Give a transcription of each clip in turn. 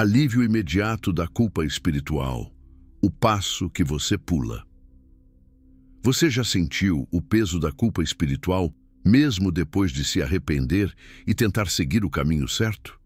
Alívio imediato da culpa espiritual. O passo que você pula. Você já sentiu o peso da culpa espiritual, mesmo depois de se arrepender e tentar seguir o caminho certo?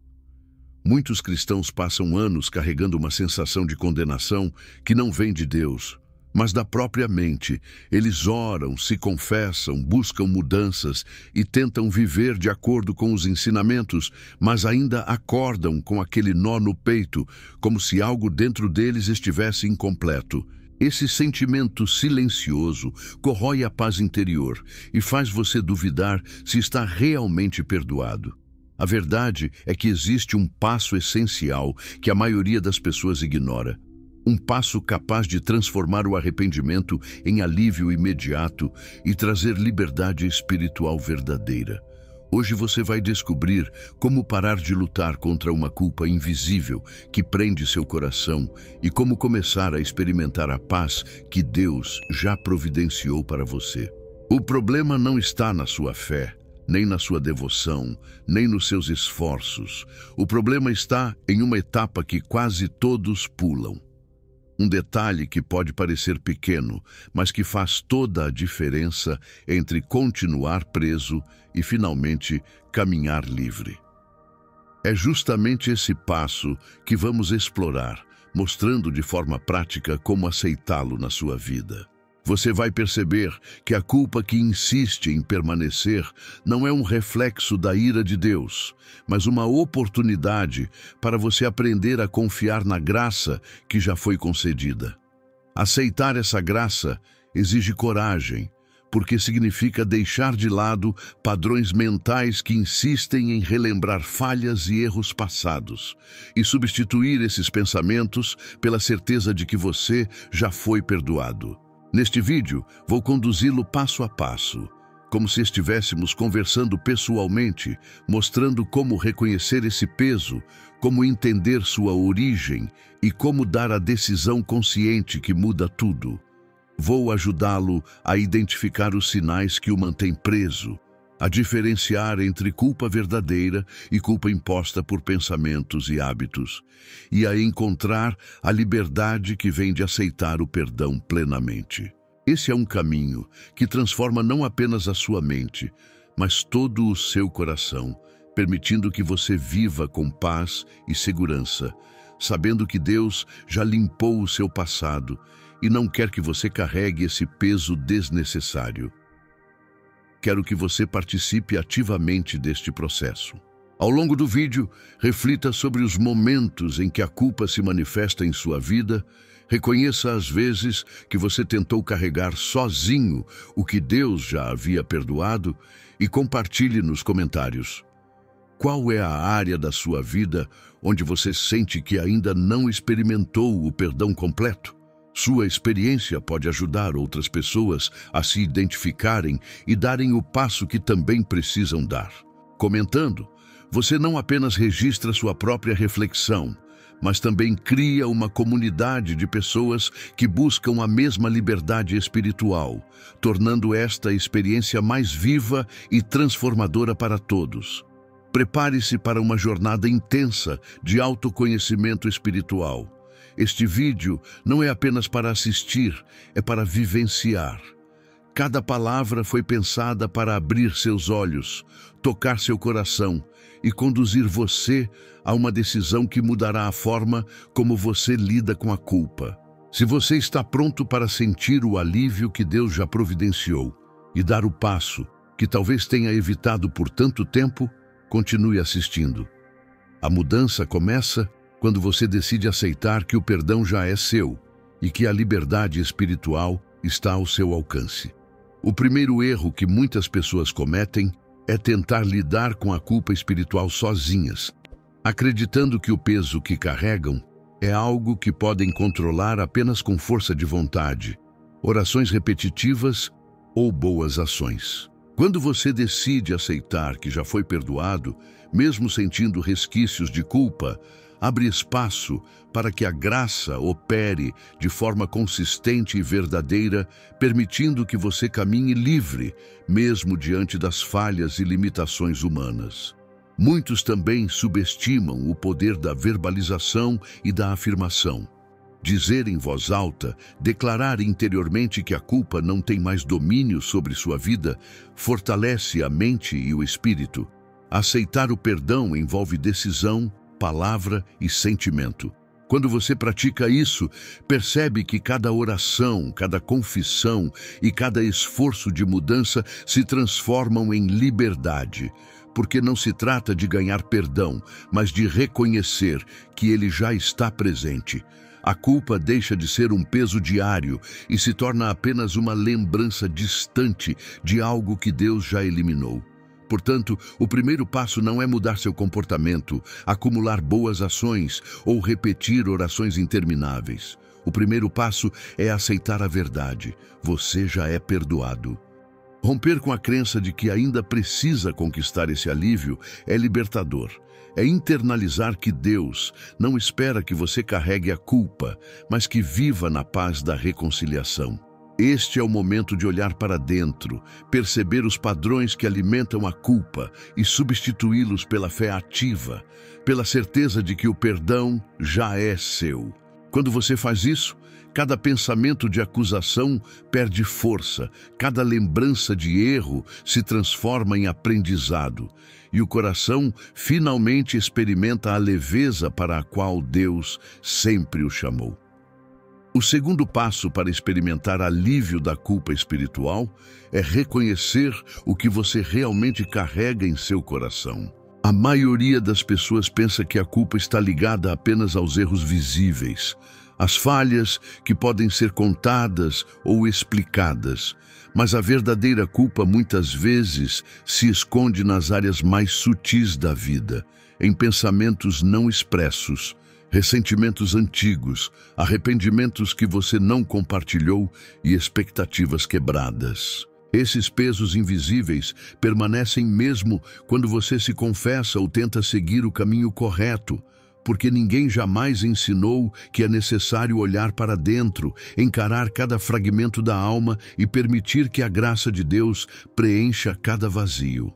Muitos cristãos passam anos carregando uma sensação de condenação que não vem de Deus, mas da própria mente. Eles oram, se confessam, buscam mudanças e tentam viver de acordo com os ensinamentos, mas ainda acordam com aquele nó no peito, como se algo dentro deles estivesse incompleto. Esse sentimento silencioso corrói a paz interior e faz você duvidar se está realmente perdoado. A verdade é que existe um passo essencial que a maioria das pessoas ignora. Um passo capaz de transformar o arrependimento em alívio imediato e trazer liberdade espiritual verdadeira. Hoje você vai descobrir como parar de lutar contra uma culpa invisível que prende seu coração e como começar a experimentar a paz que Deus já providenciou para você. O problema não está na sua fé, nem na sua devoção, nem nos seus esforços. O problema está em uma etapa que quase todos pulam. Um detalhe que pode parecer pequeno, mas que faz toda a diferença entre continuar preso e finalmente caminhar livre. É justamente esse passo que vamos explorar, mostrando de forma prática como aceitá-lo na sua vida. Você vai perceber que a culpa que insiste em permanecer não é um reflexo da ira de Deus, mas uma oportunidade para você aprender a confiar na graça que já foi concedida. Aceitar essa graça exige coragem, porque significa deixar de lado padrões mentais que insistem em relembrar falhas e erros passados, e substituir esses pensamentos pela certeza de que você já foi perdoado. Neste vídeo, vou conduzi-lo passo a passo, como se estivéssemos conversando pessoalmente, mostrando como reconhecer esse peso, como entender sua origem e como dar a decisão consciente que muda tudo. Vou ajudá-lo a identificar os sinais que o mantêm preso, a diferenciar entre culpa verdadeira e culpa imposta por pensamentos e hábitos, e a encontrar a liberdade que vem de aceitar o perdão plenamente. Esse é um caminho que transforma não apenas a sua mente, mas todo o seu coração, permitindo que você viva com paz e segurança, sabendo que Deus já limpou o seu passado e não quer que você carregue esse peso desnecessário. Quero que você participe ativamente deste processo. Ao longo do vídeo, reflita sobre os momentos em que a culpa se manifesta em sua vida, reconheça as vezes que você tentou carregar sozinho o que Deus já havia perdoado e compartilhe nos comentários. Qual é a área da sua vida onde você sente que ainda não experimentou o perdão completo? Sua experiência pode ajudar outras pessoas a se identificarem e darem o passo que também precisam dar. Comentando, você não apenas registra sua própria reflexão, mas também cria uma comunidade de pessoas que buscam a mesma liberdade espiritual, tornando esta experiência mais viva e transformadora para todos. Prepare-se para uma jornada intensa de autoconhecimento espiritual. Este vídeo não é apenas para assistir, é para vivenciar. Cada palavra foi pensada para abrir seus olhos, tocar seu coração e conduzir você a uma decisão que mudará a forma como você lida com a culpa. Se você está pronto para sentir o alívio que Deus já providenciou e dar o passo que talvez tenha evitado por tanto tempo, continue assistindo. A mudança começa quando você decide aceitar que o perdão já é seu e que a liberdade espiritual está ao seu alcance. O primeiro erro que muitas pessoas cometem é tentar lidar com a culpa espiritual sozinhas, acreditando que o peso que carregam é algo que podem controlar apenas com força de vontade, orações repetitivas ou boas ações. Quando você decide aceitar que já foi perdoado, mesmo sentindo resquícios de culpa, abre espaço para que a graça opere de forma consistente e verdadeira, permitindo que você caminhe livre, mesmo diante das falhas e limitações humanas. Muitos também subestimam o poder da verbalização e da afirmação. Dizer em voz alta, declarar interiormente que a culpa não tem mais domínio sobre sua vida, fortalece a mente e o espírito. Aceitar o perdão envolve decisão, palavra e sentimento. Quando você pratica isso, percebe que cada oração, cada confissão e cada esforço de mudança se transformam em liberdade, porque não se trata de ganhar perdão, mas de reconhecer que ele já está presente. A culpa deixa de ser um peso diário e se torna apenas uma lembrança distante de algo que Deus já eliminou. Portanto, o primeiro passo não é mudar seu comportamento, acumular boas ações ou repetir orações intermináveis. O primeiro passo é aceitar a verdade. Você já é perdoado. Romper com a crença de que ainda precisa conquistar esse alívio é libertador. É internalizar que Deus não espera que você carregue a culpa, mas que viva na paz da reconciliação. Este é o momento de olhar para dentro, perceber os padrões que alimentam a culpa e substituí-los pela fé ativa, pela certeza de que o perdão já é seu. Quando você faz isso, cada pensamento de acusação perde força, cada lembrança de erro se transforma em aprendizado, e o coração finalmente experimenta a leveza para a qual Deus sempre o chamou. O segundo passo para experimentar alívio da culpa espiritual é reconhecer o que você realmente carrega em seu coração. A maioria das pessoas pensa que a culpa está ligada apenas aos erros visíveis, às falhas que podem ser contadas ou explicadas, mas a verdadeira culpa muitas vezes se esconde nas áreas mais sutis da vida, em pensamentos não expressos, ressentimentos antigos, arrependimentos que você não compartilhou e expectativas quebradas. Esses pesos invisíveis permanecem mesmo quando você se confessa ou tenta seguir o caminho correto, porque ninguém jamais ensinou que é necessário olhar para dentro, encarar cada fragmento da alma e permitir que a graça de Deus preencha cada vazio.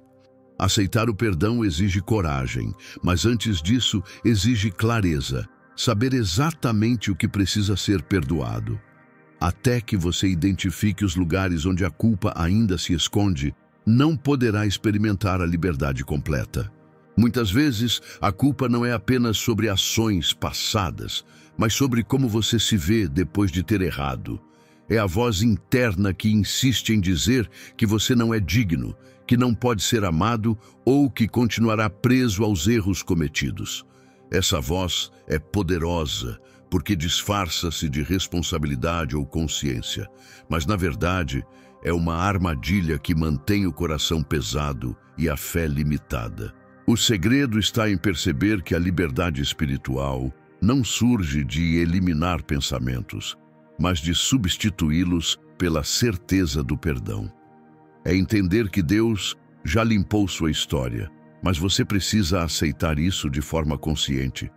Aceitar o perdão exige coragem, mas antes disso exige clareza, saber exatamente o que precisa ser perdoado. Até que você identifique os lugares onde a culpa ainda se esconde, não poderá experimentar a liberdade completa. Muitas vezes, a culpa não é apenas sobre ações passadas, mas sobre como você se vê depois de ter errado. É a voz interna que insiste em dizer que você não é digno, que não pode ser amado ou que continuará preso aos erros cometidos. Essa voz é poderosa porque disfarça-se de responsabilidade ou consciência, mas na verdade é uma armadilha que mantém o coração pesado e a fé limitada. O segredo está em perceber que a liberdade espiritual não surge de eliminar pensamentos, mas de substituí-los pela certeza do perdão. É entender que Deus já limpou sua história, mas você precisa aceitar isso de forma consciente,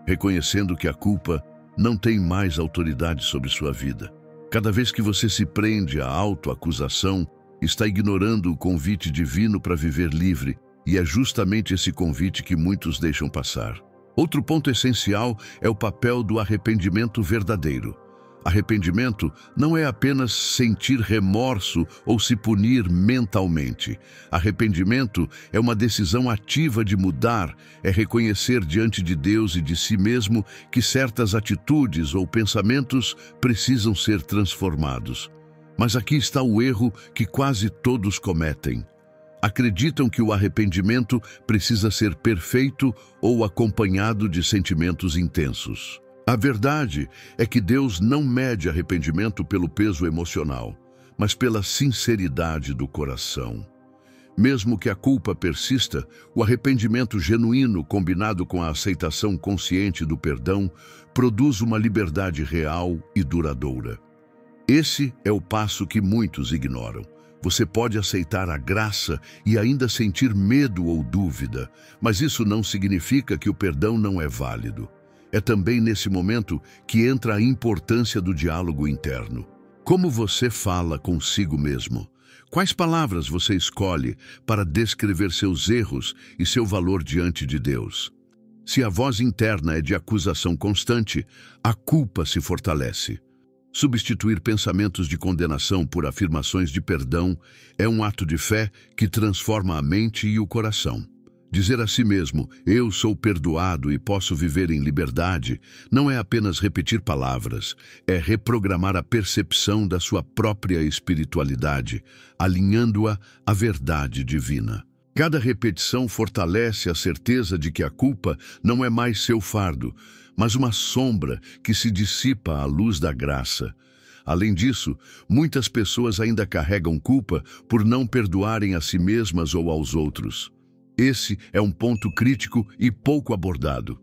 reconhecendo que a culpa não tem mais autoridade sobre sua vida. Cada vez que você se prende à autoacusação, está ignorando o convite divino para viver livre, e é justamente esse convite que muitos deixam passar. Outro ponto essencial é o papel do arrependimento verdadeiro. Arrependimento não é apenas sentir remorso ou se punir mentalmente. Arrependimento é uma decisão ativa de mudar, é reconhecer diante de Deus e de si mesmo que certas atitudes ou pensamentos precisam ser transformados. Mas aqui está o erro que quase todos cometem. Acreditam que o arrependimento precisa ser perfeito ou acompanhado de sentimentos intensos. A verdade é que Deus não mede arrependimento pelo peso emocional, mas pela sinceridade do coração. Mesmo que a culpa persista, o arrependimento genuíno, combinado com a aceitação consciente do perdão, produz uma liberdade real e duradoura. Esse é o passo que muitos ignoram. Você pode aceitar a graça e ainda sentir medo ou dúvida, mas isso não significa que o perdão não é válido. É também nesse momento que entra a importância do diálogo interno. Como você fala consigo mesmo? Quais palavras você escolhe para descrever seus erros e seu valor diante de Deus? Se a voz interna é de acusação constante, a culpa se fortalece. Substituir pensamentos de condenação por afirmações de perdão é um ato de fé que transforma a mente e o coração. Dizer a si mesmo, eu sou perdoado e posso viver em liberdade, não é apenas repetir palavras, é reprogramar a percepção da sua própria espiritualidade, alinhando-a à verdade divina. Cada repetição fortalece a certeza de que a culpa não é mais seu fardo, mas uma sombra que se dissipa à luz da graça. Além disso, muitas pessoas ainda carregam culpa por não perdoarem a si mesmas ou aos outros. Esse é um ponto crítico e pouco abordado.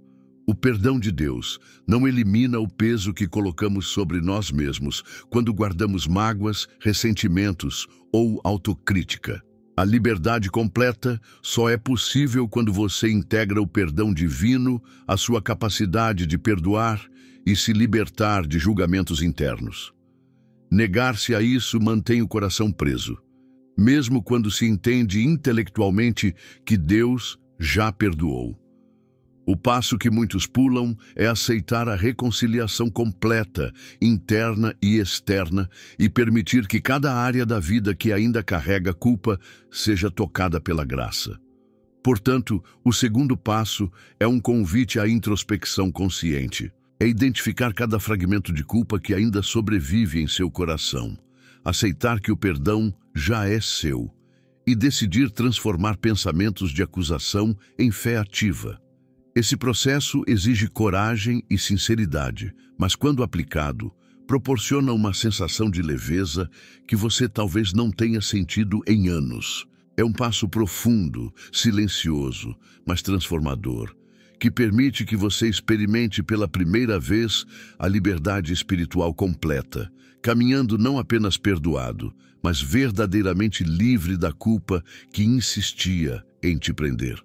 O perdão de Deus não elimina o peso que colocamos sobre nós mesmos quando guardamos mágoas, ressentimentos ou autocrítica. A liberdade completa só é possível quando você integra o perdão divino à sua capacidade de perdoar e se libertar de julgamentos internos. Negar-se a isso mantém o coração preso, mesmo quando se entende intelectualmente que Deus já perdoou. O passo que muitos pulam é aceitar a reconciliação completa, interna e externa, e permitir que cada área da vida que ainda carrega culpa seja tocada pela graça. Portanto, o segundo passo é um convite à introspecção consciente. É identificar cada fragmento de culpa que ainda sobrevive em seu coração, aceitar que o perdão já é seu e decidir transformar pensamentos de acusação em fé ativa. Esse processo exige coragem e sinceridade, mas quando aplicado, proporciona uma sensação de leveza que você talvez não tenha sentido em anos. É um passo profundo, silencioso, mas transformador, que permite que você experimente pela primeira vez a liberdade espiritual completa, caminhando não apenas perdoado, mas verdadeiramente livre da culpa que insistia em te prender.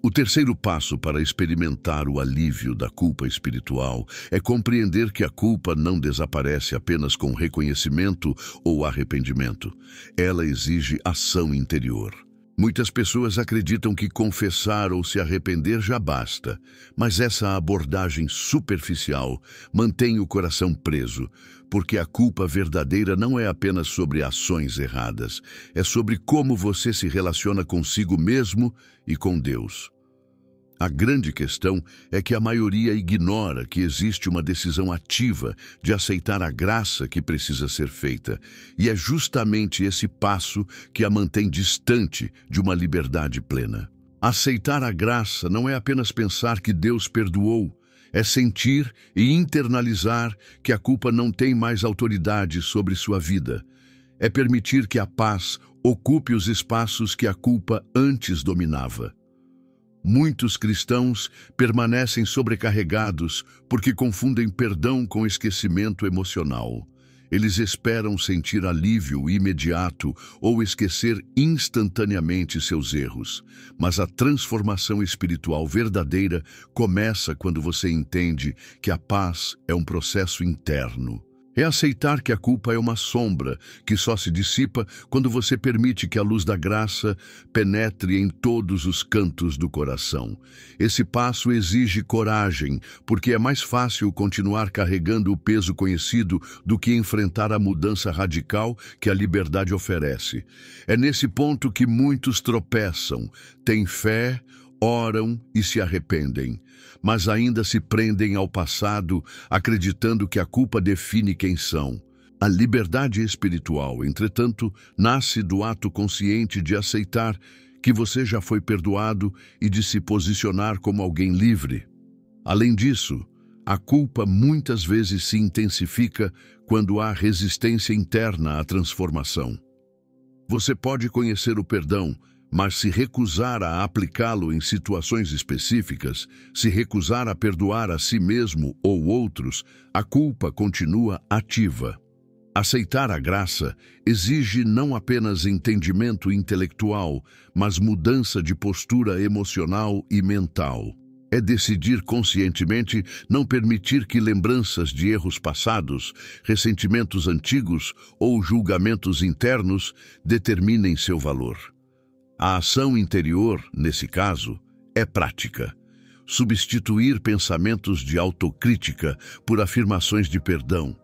O terceiro passo para experimentar o alívio da culpa espiritual é compreender que a culpa não desaparece apenas com reconhecimento ou arrependimento. Ela exige ação interior. Muitas pessoas acreditam que confessar ou se arrepender já basta, mas essa abordagem superficial mantém o coração preso, porque a culpa verdadeira não é apenas sobre ações erradas, é sobre como você se relaciona consigo mesmo e com Deus. A grande questão é que a maioria ignora que existe uma decisão ativa de aceitar a graça que precisa ser feita, e é justamente esse passo que a mantém distante de uma liberdade plena. Aceitar a graça não é apenas pensar que Deus perdoou, é sentir e internalizar que a culpa não tem mais autoridade sobre sua vida. É permitir que a paz ocupe os espaços que a culpa antes dominava. Muitos cristãos permanecem sobrecarregados porque confundem perdão com esquecimento emocional. Eles esperam sentir alívio imediato ou esquecer instantaneamente seus erros. Mas a transformação espiritual verdadeira começa quando você entende que a paz é um processo interno. É aceitar que a culpa é uma sombra que só se dissipa quando você permite que a luz da graça penetre em todos os cantos do coração. Esse passo exige coragem, porque é mais fácil continuar carregando o peso conhecido do que enfrentar a mudança radical que a liberdade oferece. É nesse ponto que muitos tropeçam, têm fé, oram e se arrependem, mas ainda se prendem ao passado, acreditando que a culpa define quem são. A liberdade espiritual, entretanto, nasce do ato consciente de aceitar que você já foi perdoado e de se posicionar como alguém livre. Além disso, a culpa muitas vezes se intensifica quando há resistência interna à transformação. Você pode conhecer o perdão, mas se recusar a aplicá-lo em situações específicas, se recusar a perdoar a si mesmo ou outros, a culpa continua ativa. Aceitar a graça exige não apenas entendimento intelectual, mas mudança de postura emocional e mental. é decidir conscientemente não permitir que lembranças de erros passados, ressentimentos antigos ou julgamentos internos determinem seu valor. A ação interior, nesse caso, é prática. Substituir pensamentos de autocrítica por afirmações de perdão.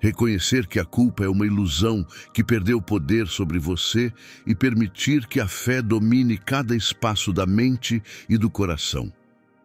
Reconhecer que a culpa é uma ilusão que perdeu poder sobre você e permitir que a fé domine cada espaço da mente e do coração.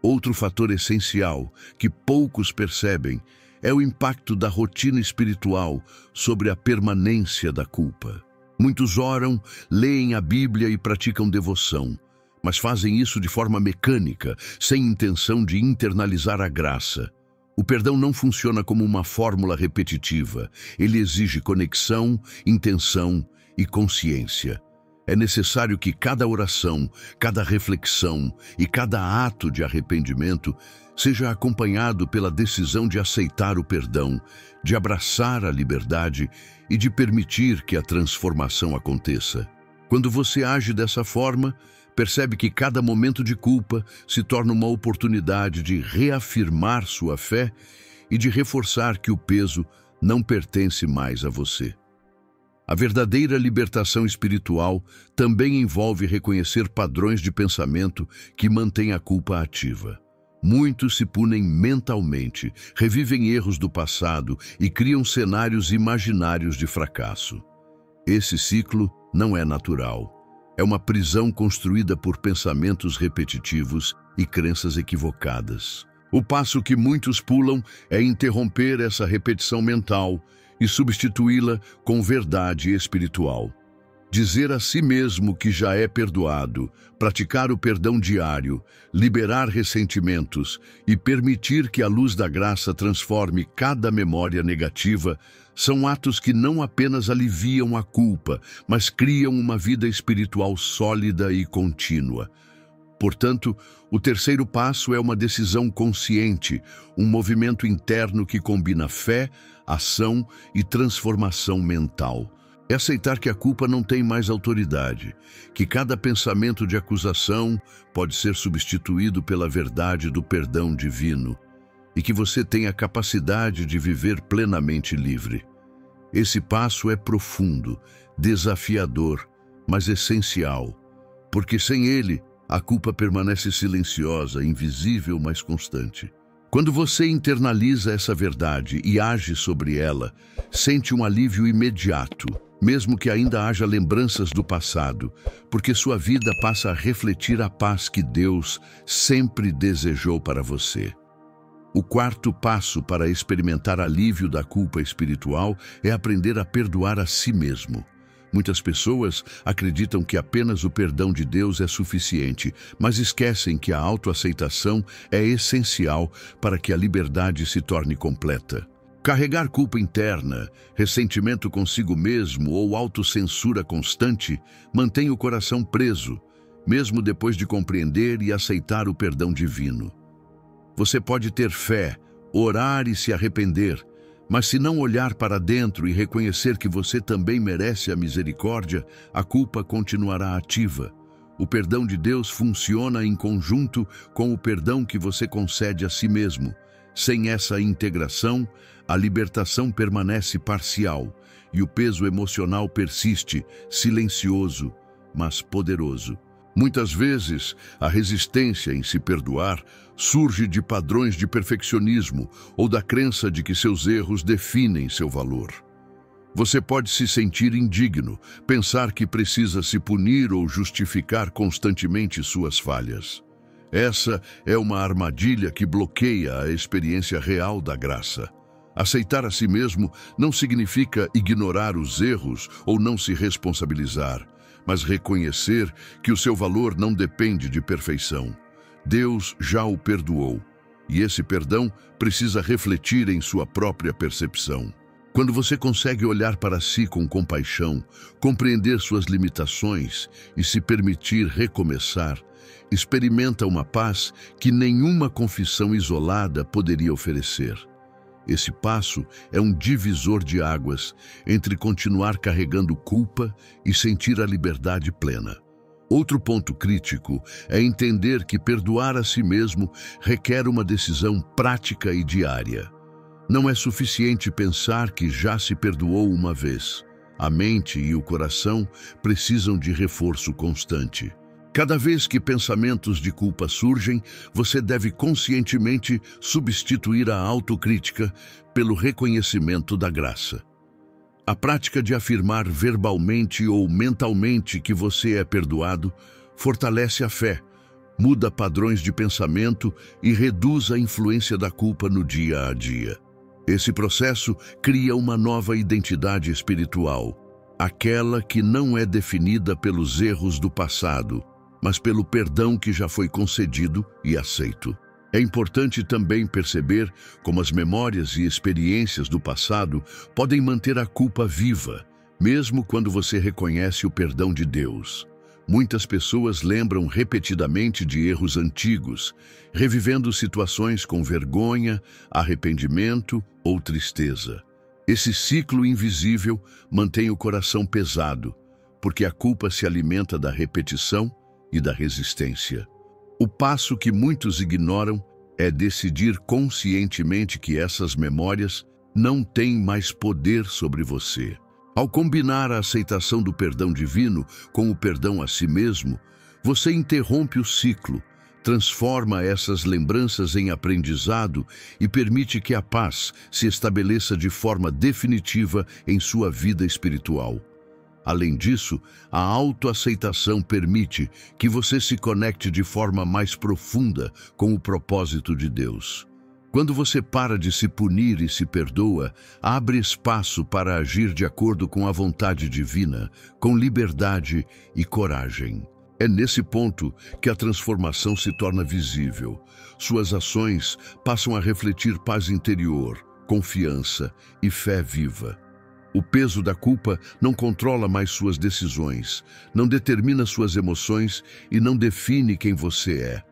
Outro fator essencial que poucos percebem é o impacto da rotina espiritual sobre a permanência da culpa. Muitos oram, leem a Bíblia e praticam devoção, mas fazem isso de forma mecânica, sem intenção de internalizar a graça. O perdão não funciona como uma fórmula repetitiva. Ele exige conexão, intenção e consciência. É necessário que cada oração, cada reflexão e cada ato de arrependimento seja acompanhado pela decisão de aceitar o perdão, de abraçar a liberdade e de permitir que a transformação aconteça. Quando você age dessa forma, percebe que cada momento de culpa se torna uma oportunidade de reafirmar sua fé e de reforçar que o peso não pertence mais a você. A verdadeira libertação espiritual também envolve reconhecer padrões de pensamento que mantêm a culpa ativa. Muitos se punem mentalmente, revivem erros do passado e criam cenários imaginários de fracasso. Esse ciclo não é natural. É uma prisão construída por pensamentos repetitivos e crenças equivocadas. O passo que muitos pulam é interromper essa repetição mental e substituí-la com verdade espiritual. Dizer a si mesmo que já é perdoado, praticar o perdão diário, liberar ressentimentos e permitir que a luz da graça transforme cada memória negativa são atos que não apenas aliviam a culpa, mas criam uma vida espiritual sólida e contínua. Portanto, o terceiro passo é uma decisão consciente, um movimento interno que combina fé, ação e transformação mental. É aceitar que a culpa não tem mais autoridade, que cada pensamento de acusação pode ser substituído pela verdade do perdão divino e que você tem a capacidade de viver plenamente livre. Esse passo é profundo, desafiador, mas essencial, porque sem ele, a culpa permanece silenciosa, invisível, mas constante. Quando você internaliza essa verdade e age sobre ela, sente um alívio imediato, mesmo que ainda haja lembranças do passado, porque sua vida passa a refletir a paz que Deus sempre desejou para você. O quarto passo para experimentar alívio da culpa espiritual é aprender a perdoar a si mesmo. Muitas pessoas acreditam que apenas o perdão de Deus é suficiente, mas esquecem que a autoaceitação é essencial para que a liberdade se torne completa. Carregar culpa interna, ressentimento consigo mesmo ou autocensura constante mantém o coração preso, mesmo depois de compreender e aceitar o perdão divino. Você pode ter fé, orar e se arrepender, mas se não olhar para dentro e reconhecer que você também merece a misericórdia, a culpa continuará ativa. O perdão de Deus funciona em conjunto com o perdão que você concede a si mesmo. Sem essa integração, a libertação permanece parcial e o peso emocional persiste, silencioso, mas poderoso. Muitas vezes, a resistência em se perdoar surge de padrões de perfeccionismo ou da crença de que seus erros definem seu valor. Você pode se sentir indigno, pensar que precisa se punir ou justificar constantemente suas falhas. Essa é uma armadilha que bloqueia a experiência real da graça. Aceitar a si mesmo não significa ignorar os erros ou não se responsabilizar, mas reconhecer que o seu valor não depende de perfeição. Deus já o perdoou, e esse perdão precisa refletir em sua própria percepção. Quando você consegue olhar para si com compaixão, compreender suas limitações e se permitir recomeçar, experimenta uma paz que nenhuma confissão isolada poderia oferecer. Esse passo é um divisor de águas entre continuar carregando culpa e sentir a liberdade plena. Outro ponto crítico é entender que perdoar a si mesmo requer uma decisão prática e diária. Não é suficiente pensar que já se perdoou uma vez. A mente e o coração precisam de reforço constante. Cada vez que pensamentos de culpa surgem, você deve conscientemente substituir a autocrítica pelo reconhecimento da graça. A prática de afirmar verbalmente ou mentalmente que você é perdoado fortalece a fé, muda padrões de pensamento e reduz a influência da culpa no dia a dia. Esse processo cria uma nova identidade espiritual, aquela que não é definida pelos erros do passado, mas pelo perdão que já foi concedido e aceito. É importante também perceber como as memórias e experiências do passado podem manter a culpa viva, mesmo quando você reconhece o perdão de Deus. Muitas pessoas lembram repetidamente de erros antigos, revivendo situações com vergonha, arrependimento ou tristeza. Esse ciclo invisível mantém o coração pesado, porque a culpa se alimenta da repetição e da resistência. O passo que muitos ignoram é decidir conscientemente que essas memórias não têm mais poder sobre você. Ao combinar a aceitação do perdão divino com o perdão a si mesmo, você interrompe o ciclo, transforma essas lembranças em aprendizado e permite que a paz se estabeleça de forma definitiva em sua vida espiritual. Além disso, a autoaceitação permite que você se conecte de forma mais profunda com o propósito de Deus. Quando você para de se punir e se perdoa, abre espaço para agir de acordo com a vontade divina, com liberdade e coragem. É nesse ponto que a transformação se torna visível. Suas ações passam a refletir paz interior, confiança e fé viva. O peso da culpa não controla mais suas decisões, não determina suas emoções e não define quem você é.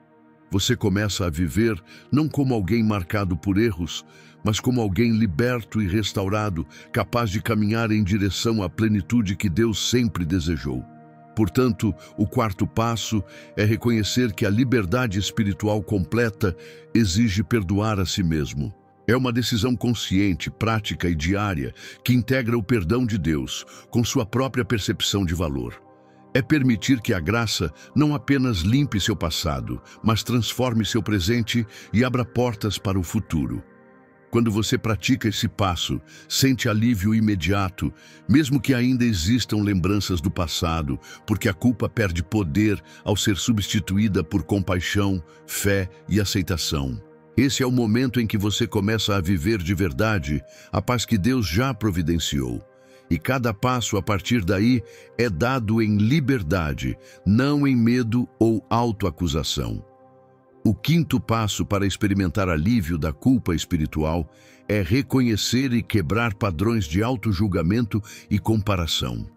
Você começa a viver não como alguém marcado por erros, mas como alguém liberto e restaurado, capaz de caminhar em direção à plenitude que Deus sempre desejou. Portanto, o quarto passo é reconhecer que a liberdade espiritual completa exige perdoar a si mesmo. É uma decisão consciente, prática e diária que integra o perdão de Deus com sua própria percepção de valor. É permitir que a graça não apenas limpe seu passado, mas transforme seu presente e abra portas para o futuro. Quando você pratica esse passo, sente alívio imediato, mesmo que ainda existam lembranças do passado, porque a culpa perde poder ao ser substituída por compaixão, fé e aceitação. Esse é o momento em que você começa a viver de verdade a paz que Deus já providenciou. E cada passo a partir daí é dado em liberdade, não em medo ou autoacusação. O quinto passo para experimentar alívio da culpa espiritual é reconhecer e quebrar padrões de autojulgamento e comparação.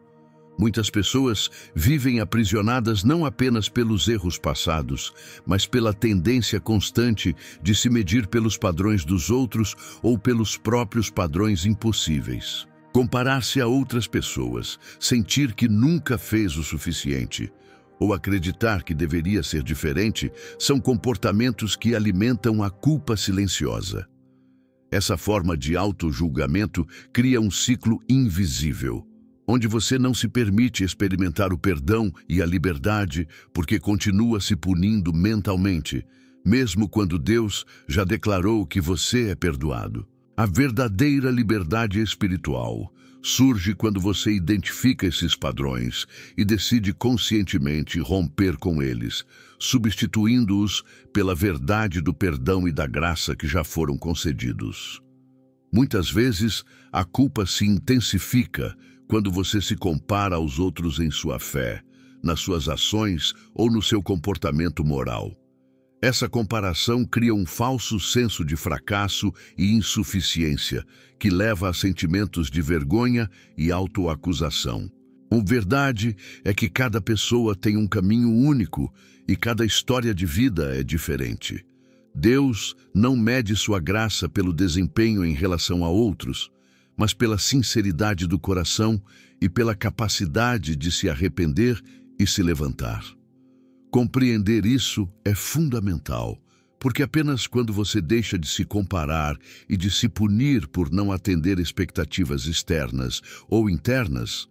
Muitas pessoas vivem aprisionadas não apenas pelos erros passados, mas pela tendência constante de se medir pelos padrões dos outros ou pelos próprios padrões impossíveis. Comparar-se a outras pessoas, sentir que nunca fez o suficiente, ou acreditar que deveria ser diferente, são comportamentos que alimentam a culpa silenciosa. Essa forma de auto-julgamento cria um ciclo invisível, onde você não se permite experimentar o perdão e a liberdade porque continua se punindo mentalmente, mesmo quando Deus já declarou que você é perdoado. A verdadeira liberdade espiritual surge quando você identifica esses padrões e decide conscientemente romper com eles, substituindo-os pela verdade do perdão e da graça que já foram concedidos. Muitas vezes, a culpa se intensifica quando você se compara aos outros em sua fé, nas suas ações ou no seu comportamento moral. Essa comparação cria um falso senso de fracasso e insuficiência, que leva a sentimentos de vergonha e autoacusação. A verdade é que cada pessoa tem um caminho único e cada história de vida é diferente. Deus não mede sua graça pelo desempenho em relação a outros, mas pela sinceridade do coração e pela capacidade de se arrepender e se levantar. Compreender isso é fundamental, porque apenas quando você deixa de se comparar e de se punir por não atender expectativas externas ou internas,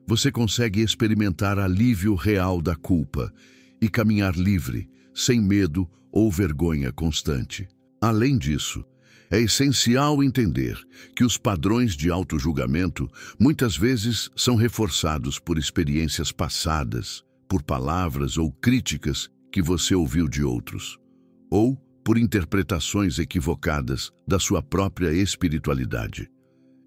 você consegue experimentar alívio real da culpa e caminhar livre, sem medo ou vergonha constante. Além disso, é essencial entender que os padrões de autojulgamento muitas vezes são reforçados por experiências passadas, por palavras ou críticas que você ouviu de outros, ou por interpretações equivocadas da sua própria espiritualidade.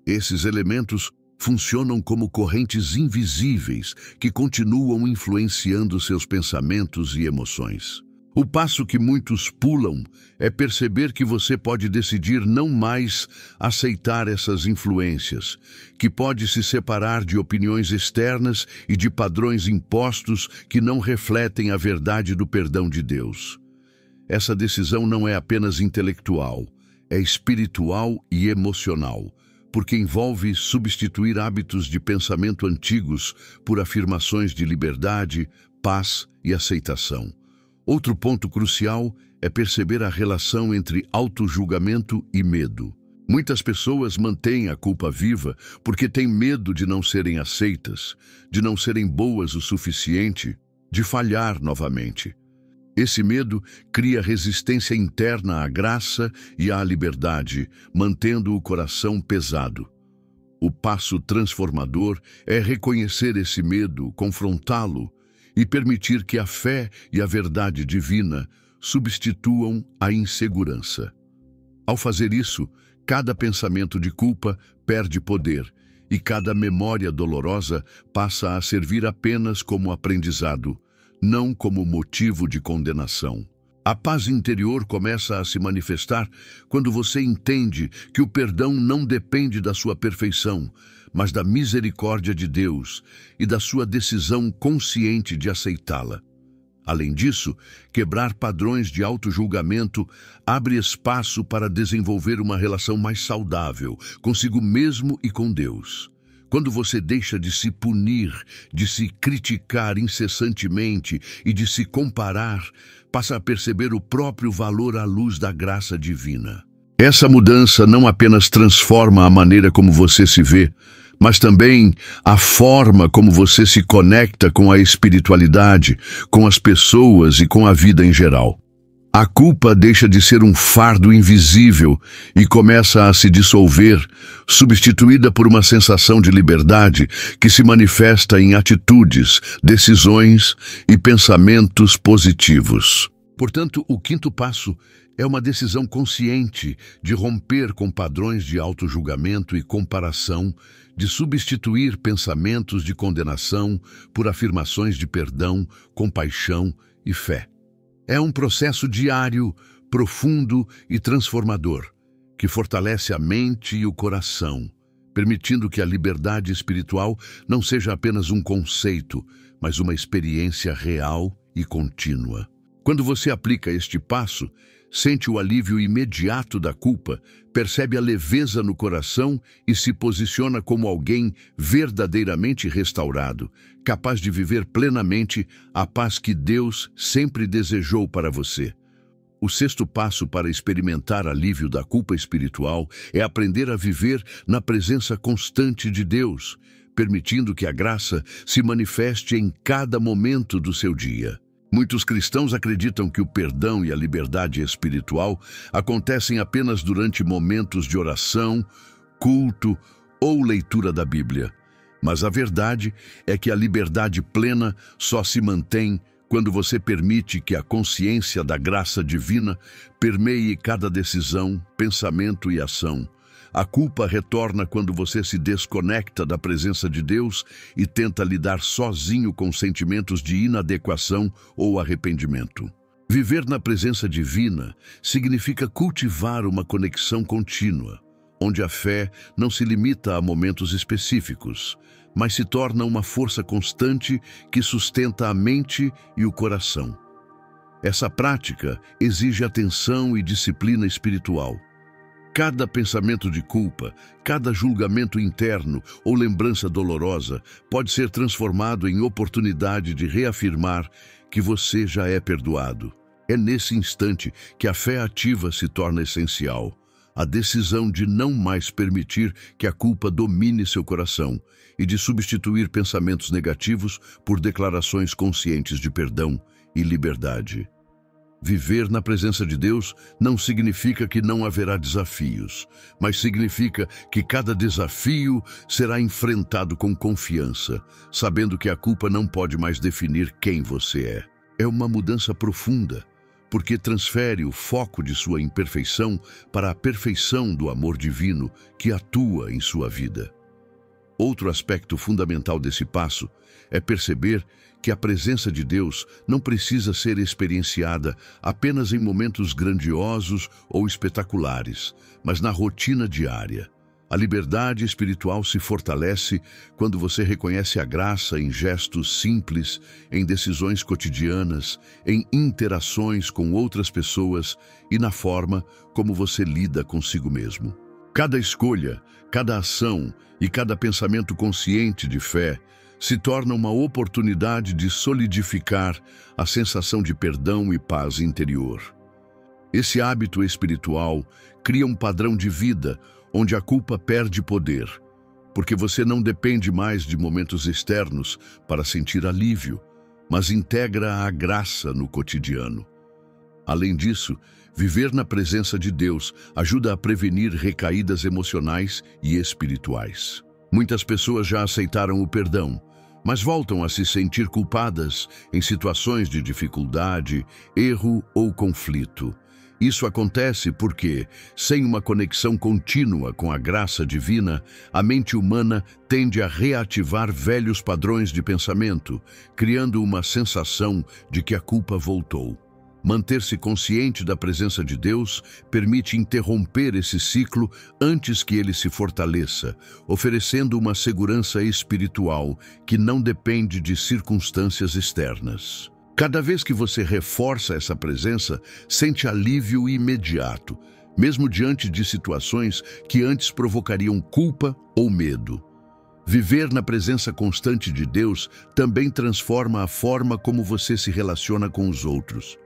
Esses elementos funcionam como correntes invisíveis que continuam influenciando seus pensamentos e emoções. O passo que muitos pulam é perceber que você pode decidir não mais aceitar essas influências, que pode se separar de opiniões externas e de padrões impostos que não refletem a verdade do perdão de Deus. Essa decisão não é apenas intelectual, é espiritual e emocional, porque envolve substituir hábitos de pensamento antigos por afirmações de liberdade, paz e aceitação. Outro ponto crucial é perceber a relação entre autojulgamento e medo. Muitas pessoas mantêm a culpa viva porque têm medo de não serem aceitas, de não serem boas o suficiente, de falhar novamente. Esse medo cria resistência interna à graça e à liberdade, mantendo o coração pesado. O passo transformador é reconhecer esse medo, confrontá-lo e permitir que a fé e a verdade divina substituam a insegurança. Ao fazer isso, cada pensamento de culpa perde poder e cada memória dolorosa passa a servir apenas como aprendizado, não como motivo de condenação. A paz interior começa a se manifestar quando você entende que o perdão não depende da sua perfeição, mas da misericórdia de Deus e da sua decisão consciente de aceitá-la. Além disso, quebrar padrões de autojulgamento abre espaço para desenvolver uma relação mais saudável consigo mesmo e com Deus. Quando você deixa de se punir, de se criticar incessantemente e de se comparar, passa a perceber o próprio valor à luz da graça divina. Essa mudança não apenas transforma a maneira como você se vê, mas também a forma como você se conecta com a espiritualidade, com as pessoas e com a vida em geral. A culpa deixa de ser um fardo invisível e começa a se dissolver, substituída por uma sensação de liberdade que se manifesta em atitudes, decisões e pensamentos positivos. Portanto, o quinto passo é uma decisão consciente de romper com padrões de autojulgamento e comparação, de substituir pensamentos de condenação por afirmações de perdão, compaixão e fé. É um processo diário, profundo e transformador, que fortalece a mente e o coração, permitindo que a liberdade espiritual não seja apenas um conceito, mas uma experiência real e contínua. Quando você aplica este passo, sente o alívio imediato da culpa, percebe a leveza no coração e se posiciona como alguém verdadeiramente restaurado, capaz de viver plenamente a paz que Deus sempre desejou para você. O sexto passo para experimentar alívio da culpa espiritual é aprender a viver na presença constante de Deus, permitindo que a graça se manifeste em cada momento do seu dia. Muitos cristãos acreditam que o perdão e a liberdade espiritual acontecem apenas durante momentos de oração, culto ou leitura da Bíblia. Mas a verdade é que a liberdade plena só se mantém quando você permite que a consciência da graça divina permeie cada decisão, pensamento e ação. A culpa retorna quando você se desconecta da presença de Deus e tenta lidar sozinho com sentimentos de inadequação ou arrependimento. Viver na presença divina significa cultivar uma conexão contínua, onde a fé não se limita a momentos específicos, mas se torna uma força constante que sustenta a mente e o coração. Essa prática exige atenção e disciplina espiritual. Cada pensamento de culpa, cada julgamento interno ou lembrança dolorosa pode ser transformado em oportunidade de reafirmar que você já é perdoado. É nesse instante que a fé ativa se torna essencial. A decisão de não mais permitir que a culpa domine seu coração e de substituir pensamentos negativos por declarações conscientes de perdão e liberdade. Viver na presença de Deus não significa que não haverá desafios, mas significa que cada desafio será enfrentado com confiança, sabendo que a culpa não pode mais definir quem você é. É uma mudança profunda, porque transfere o foco de sua imperfeição para a perfeição do amor divino que atua em sua vida. Outro aspecto fundamental desse passo é perceber que a presença de Deus não precisa ser experienciada apenas em momentos grandiosos ou espetaculares, mas na rotina diária. A liberdade espiritual se fortalece quando você reconhece a graça em gestos simples, em decisões cotidianas, em interações com outras pessoas e na forma como você lida consigo mesmo. Cada escolha, cada ação e cada pensamento consciente de fé se torna uma oportunidade de solidificar a sensação de perdão e paz interior. Esse hábito espiritual cria um padrão de vida onde a culpa perde poder, porque você não depende mais de momentos externos para sentir alívio, mas integra a graça no cotidiano. Além disso, viver na presença de Deus ajuda a prevenir recaídas emocionais e espirituais. Muitas pessoas já aceitaram o perdão, mas voltam a se sentir culpadas em situações de dificuldade, erro ou conflito. Isso acontece porque, sem uma conexão contínua com a graça divina, a mente humana tende a reativar velhos padrões de pensamento, criando uma sensação de que a culpa voltou. Manter-se consciente da presença de Deus permite interromper esse ciclo antes que ele se fortaleça, oferecendo uma segurança espiritual que não depende de circunstâncias externas. Cada vez que você reforça essa presença, sente alívio imediato, mesmo diante de situações que antes provocariam culpa ou medo. Viver na presença constante de Deus também transforma a forma como você se relaciona com os outros.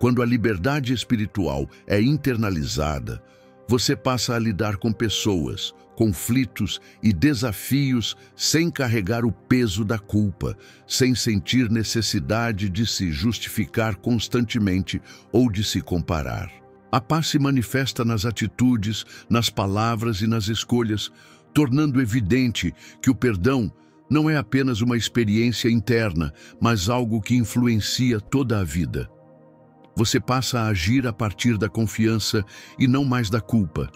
Quando a liberdade espiritual é internalizada, você passa a lidar com pessoas, conflitos e desafios sem carregar o peso da culpa, sem sentir necessidade de se justificar constantemente ou de se comparar. A paz se manifesta nas atitudes, nas palavras e nas escolhas, tornando evidente que o perdão não é apenas uma experiência interna, mas algo que influencia toda a vida. Você passa a agir a partir da confiança e não mais da culpa.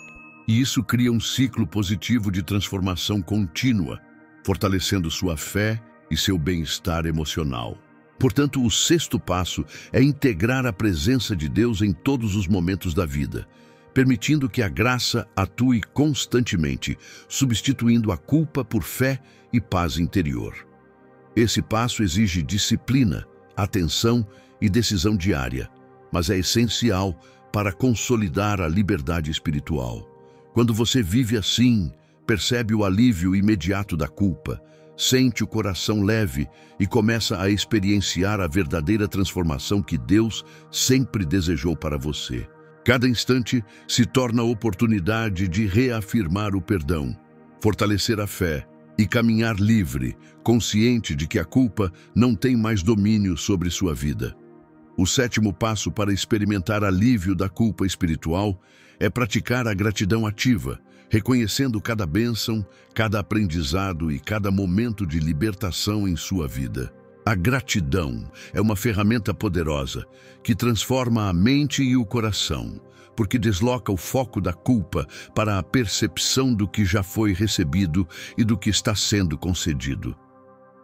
E isso cria um ciclo positivo de transformação contínua, fortalecendo sua fé e seu bem-estar emocional. Portanto, o sexto passo é integrar a presença de Deus em todos os momentos da vida, permitindo que a graça atue constantemente, substituindo a culpa por fé e paz interior. Esse passo exige disciplina, atenção e decisão diária, mas é essencial para consolidar a liberdade espiritual. Quando você vive assim, percebe o alívio imediato da culpa, sente o coração leve e começa a experienciar a verdadeira transformação que Deus sempre desejou para você. Cada instante se torna oportunidade de reafirmar o perdão, fortalecer a fé e caminhar livre, consciente de que a culpa não tem mais domínio sobre sua vida. O sétimo passo para experimentar alívio da culpa espiritual é praticar a gratidão ativa, reconhecendo cada bênção, cada aprendizado e cada momento de libertação em sua vida. A gratidão é uma ferramenta poderosa que transforma a mente e o coração, porque desloca o foco da culpa para a percepção do que já foi recebido e do que está sendo concedido.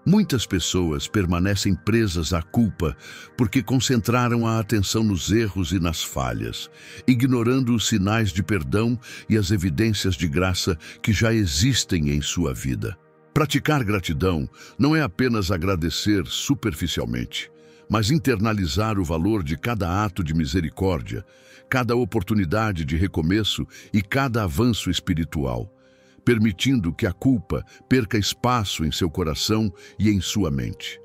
Muitas pessoas permanecem presas à culpa porque concentraram a atenção nos erros e nas falhas, ignorando os sinais de perdão e as evidências de graça que já existem em sua vida. Praticar gratidão não é apenas agradecer superficialmente, mas internalizar o valor de cada ato de misericórdia, cada oportunidade de recomeço e cada avanço espiritual, permitindo que a culpa perca espaço em seu coração e em sua mente.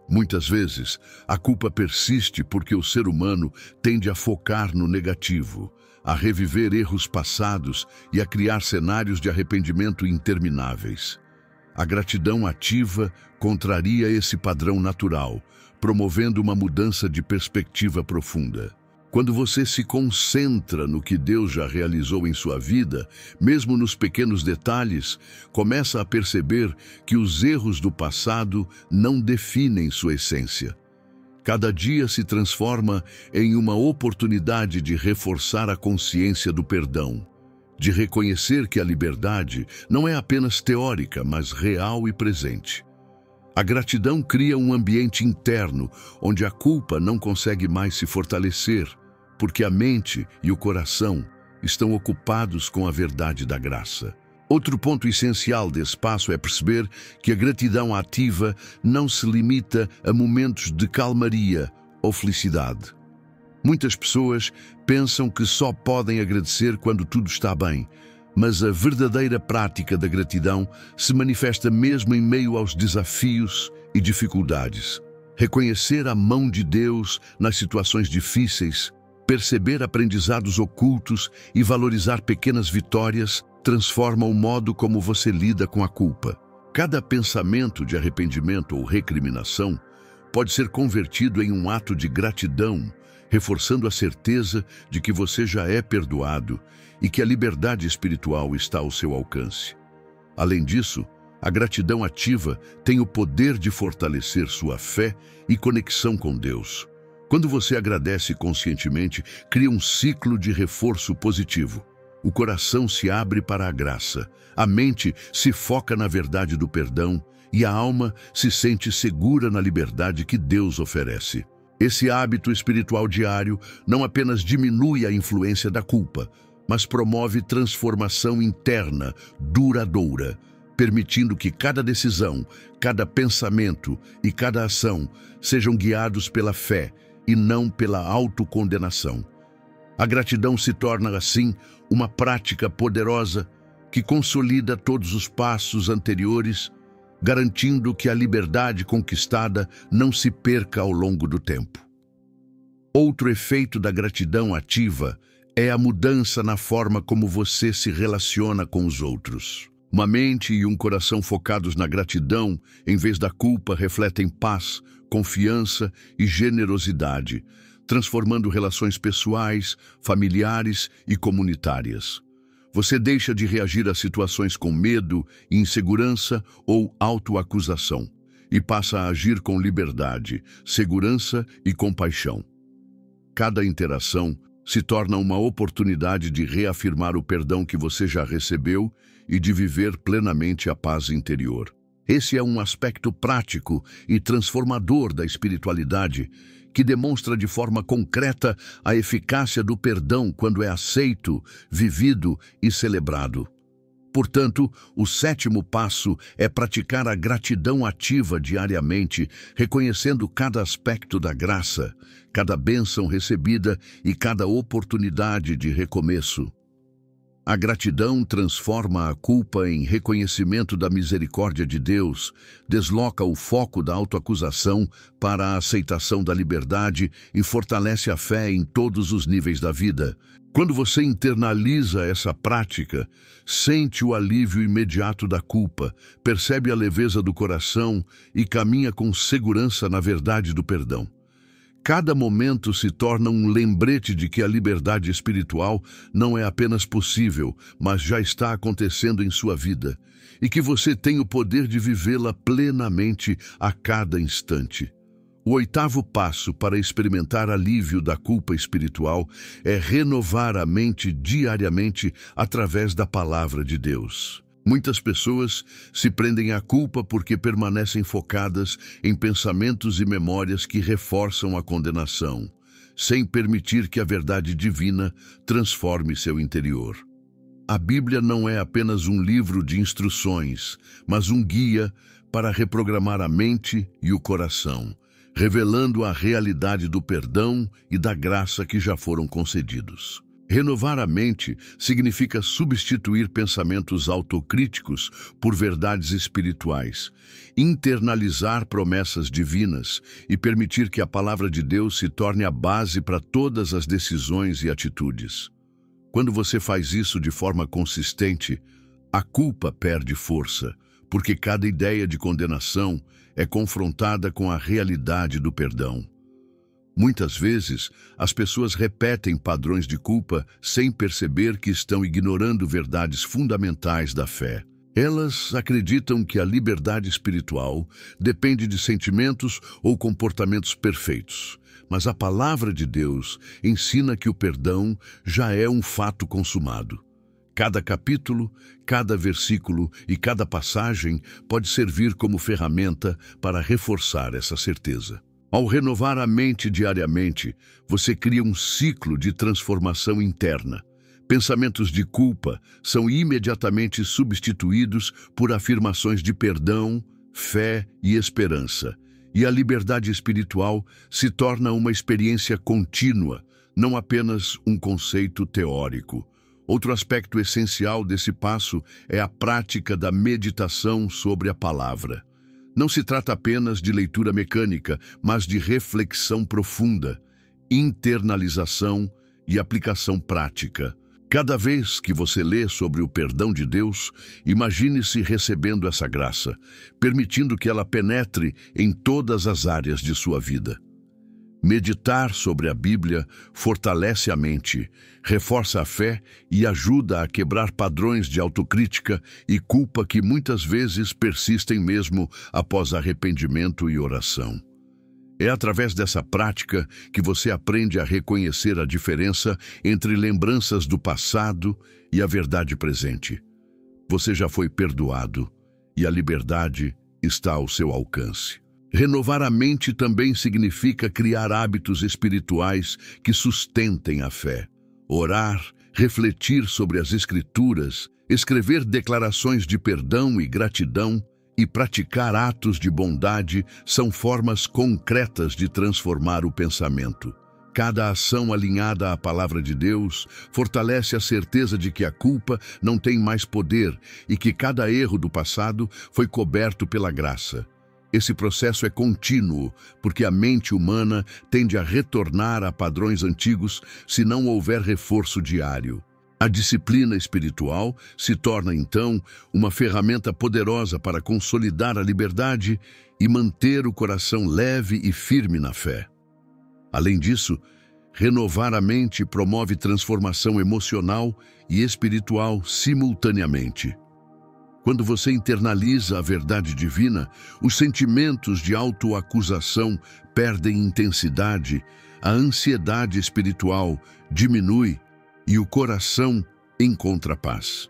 Muitas vezes, a culpa persiste porque o ser humano tende a focar no negativo, a reviver erros passados e a criar cenários de arrependimento intermináveis. A gratidão ativa contraria esse padrão natural, promovendo uma mudança de perspectiva profunda. Quando você se concentra no que Deus já realizou em sua vida, mesmo nos pequenos detalhes, começa a perceber que os erros do passado não definem sua essência. Cada dia se transforma em uma oportunidade de reforçar a consciência do perdão, de reconhecer que a liberdade não é apenas teórica, mas real e presente. A gratidão cria um ambiente interno onde a culpa não consegue mais se fortalecer, porque a mente e o coração estão ocupados com a verdade da graça. Outro ponto essencial desse passo é perceber que a gratidão ativa não se limita a momentos de calmaria ou felicidade. Muitas pessoas pensam que só podem agradecer quando tudo está bem, mas a verdadeira prática da gratidão se manifesta mesmo em meio aos desafios e dificuldades. Reconhecer a mão de Deus nas situações difíceis, perceber aprendizados ocultos e valorizar pequenas vitórias transforma o modo como você lida com a culpa. Cada pensamento de arrependimento ou recriminação pode ser convertido em um ato de gratidão, reforçando a certeza de que você já é perdoado e que a liberdade espiritual está ao seu alcance. Além disso, a gratidão ativa tem o poder de fortalecer sua fé e conexão com Deus. Quando você agradece conscientemente, cria um ciclo de reforço positivo. O coração se abre para a graça, a mente se foca na verdade do perdão e a alma se sente segura na liberdade que Deus oferece. Esse hábito espiritual diário não apenas diminui a influência da culpa, mas promove transformação interna duradoura, permitindo que cada decisão, cada pensamento e cada ação sejam guiados pela fé e não pela autocondenação. A gratidão se torna, assim, uma prática poderosa que consolida todos os passos anteriores, garantindo que a liberdade conquistada não se perca ao longo do tempo. Outro efeito da gratidão ativa é a mudança na forma como você se relaciona com os outros. Uma mente e um coração focados na gratidão, em vez da culpa, refletem paz, confiança e generosidade, transformando relações pessoais, familiares e comunitárias. Você deixa de reagir a situações com medo, insegurança ou autoacusação e passa a agir com liberdade, segurança e compaixão. Cada interação se torna uma oportunidade de reafirmar o perdão que você já recebeu e de viver plenamente a paz interior. Esse é um aspecto prático e transformador da espiritualidade que demonstra de forma concreta a eficácia do perdão quando é aceito, vivido e celebrado. Portanto, o sétimo passo é praticar a gratidão ativa diariamente, reconhecendo cada aspecto da graça, cada bênção recebida e cada oportunidade de recomeço. A gratidão transforma a culpa em reconhecimento da misericórdia de Deus, desloca o foco da autoacusação para a aceitação da liberdade e fortalece a fé em todos os níveis da vida. Quando você internaliza essa prática, sente o alívio imediato da culpa, percebe a leveza do coração e caminha com segurança na verdade do perdão. Cada momento se torna um lembrete de que a liberdade espiritual não é apenas possível, mas já está acontecendo em sua vida, e que você tem o poder de vivê-la plenamente a cada instante. O oitavo passo para experimentar alívio da culpa espiritual é renovar a mente diariamente através da palavra de Deus. Muitas pessoas se prendem à culpa porque permanecem focadas em pensamentos e memórias que reforçam a condenação, sem permitir que a verdade divina transforme seu interior. A Bíblia não é apenas um livro de instruções, mas um guia para reprogramar a mente e o coração, revelando a realidade do perdão e da graça que já foram concedidos. Renovar a mente significa substituir pensamentos autocríticos por verdades espirituais, internalizar promessas divinas e permitir que a palavra de Deus se torne a base para todas as decisões e atitudes. Quando você faz isso de forma consistente, a culpa perde força, porque cada ideia de condenação é confrontada com a realidade do perdão. Muitas vezes, as pessoas repetem padrões de culpa sem perceber que estão ignorando verdades fundamentais da fé. Elas acreditam que a liberdade espiritual depende de sentimentos ou comportamentos perfeitos, mas a palavra de Deus ensina que o perdão já é um fato consumado. Cada capítulo, cada versículo e cada passagem pode servir como ferramenta para reforçar essa certeza. Ao renovar a mente diariamente, você cria um ciclo de transformação interna. Pensamentos de culpa são imediatamente substituídos por afirmações de perdão, fé e esperança. E a liberdade espiritual se torna uma experiência contínua, não apenas um conceito teórico. Outro aspecto essencial desse passo é a prática da meditação sobre a palavra. Não se trata apenas de leitura mecânica, mas de reflexão profunda, internalização e aplicação prática. Cada vez que você lê sobre o perdão de Deus, imagine-se recebendo essa graça, permitindo que ela penetre em todas as áreas de sua vida. Meditar sobre a Bíblia fortalece a mente, reforça a fé e ajuda a quebrar padrões de autocrítica e culpa que muitas vezes persistem mesmo após arrependimento e oração. É através dessa prática que você aprende a reconhecer a diferença entre lembranças do passado e a verdade presente. Você já foi perdoado e a liberdade está ao seu alcance. Renovar a mente também significa criar hábitos espirituais que sustentem a fé. Orar, refletir sobre as Escrituras, escrever declarações de perdão e gratidão e praticar atos de bondade são formas concretas de transformar o pensamento. Cada ação alinhada à palavra de Deus fortalece a certeza de que a culpa não tem mais poder e que cada erro do passado foi coberto pela graça. Esse processo é contínuo, porque a mente humana tende a retornar a padrões antigos se não houver reforço diário. A disciplina espiritual se torna, então, uma ferramenta poderosa para consolidar a liberdade e manter o coração leve e firme na fé. Além disso, renovar a mente promove transformação emocional e espiritual simultaneamente. Quando você internaliza a verdade divina, os sentimentos de autoacusação perdem intensidade, a ansiedade espiritual diminui e o coração encontra paz.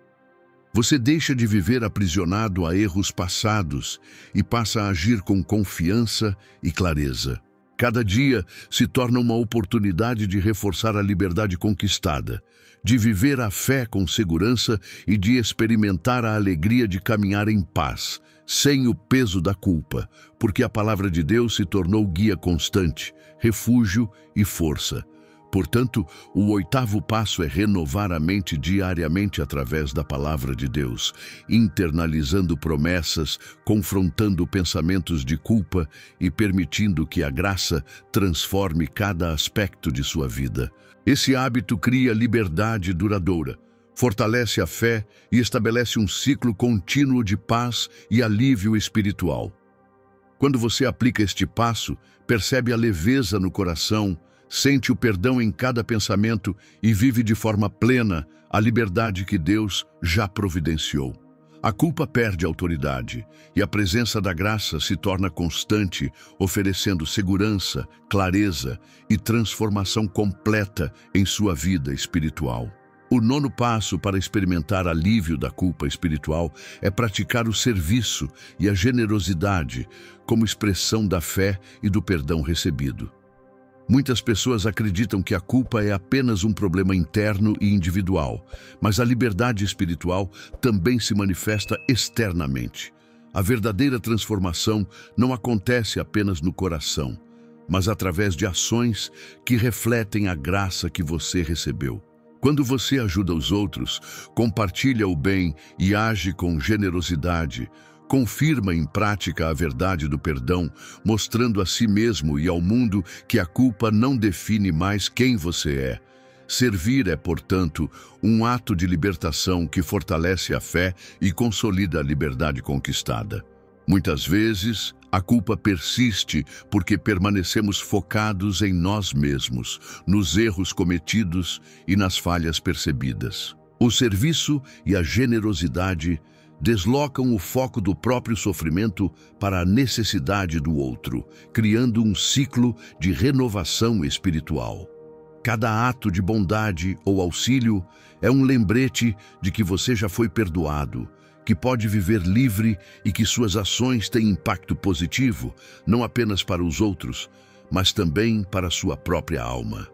Você deixa de viver aprisionado a erros passados e passa a agir com confiança e clareza. Cada dia se torna uma oportunidade de reforçar a liberdade conquistada, de viver a fé com segurança e de experimentar a alegria de caminhar em paz, sem o peso da culpa, porque a palavra de Deus se tornou guia constante, refúgio e força. Portanto, o oitavo passo é renovar a mente diariamente através da palavra de Deus, internalizando promessas, confrontando pensamentos de culpa e permitindo que a graça transforme cada aspecto de sua vida. Esse hábito cria liberdade duradoura, fortalece a fé e estabelece um ciclo contínuo de paz e alívio espiritual. Quando você aplica este passo, percebe a leveza no coração, sente o perdão em cada pensamento e vive de forma plena a liberdade que Deus já providenciou. A culpa perde autoridade e a presença da graça se torna constante, oferecendo segurança, clareza e transformação completa em sua vida espiritual. O nono passo para experimentar alívio da culpa espiritual é praticar o serviço e a generosidade como expressão da fé e do perdão recebido. Muitas pessoas acreditam que a culpa é apenas um problema interno e individual, mas a liberdade espiritual também se manifesta externamente. A verdadeira transformação não acontece apenas no coração, mas através de ações que refletem a graça que você recebeu. Quando você ajuda os outros, compartilha o bem e age com generosidade, confirma em prática a verdade do perdão, mostrando a si mesmo e ao mundo que a culpa não define mais quem você é. Servir é, portanto, um ato de libertação que fortalece a fé e consolida a liberdade conquistada. Muitas vezes, a culpa persiste porque permanecemos focados em nós mesmos, nos erros cometidos e nas falhas percebidas. O serviço e a generosidade deslocam o foco do próprio sofrimento para a necessidade do outro, criando um ciclo de renovação espiritual. Cada ato de bondade ou auxílio é um lembrete de que você já foi perdoado, que pode viver livre e que suas ações têm impacto positivo, não apenas para os outros, mas também para a sua própria alma.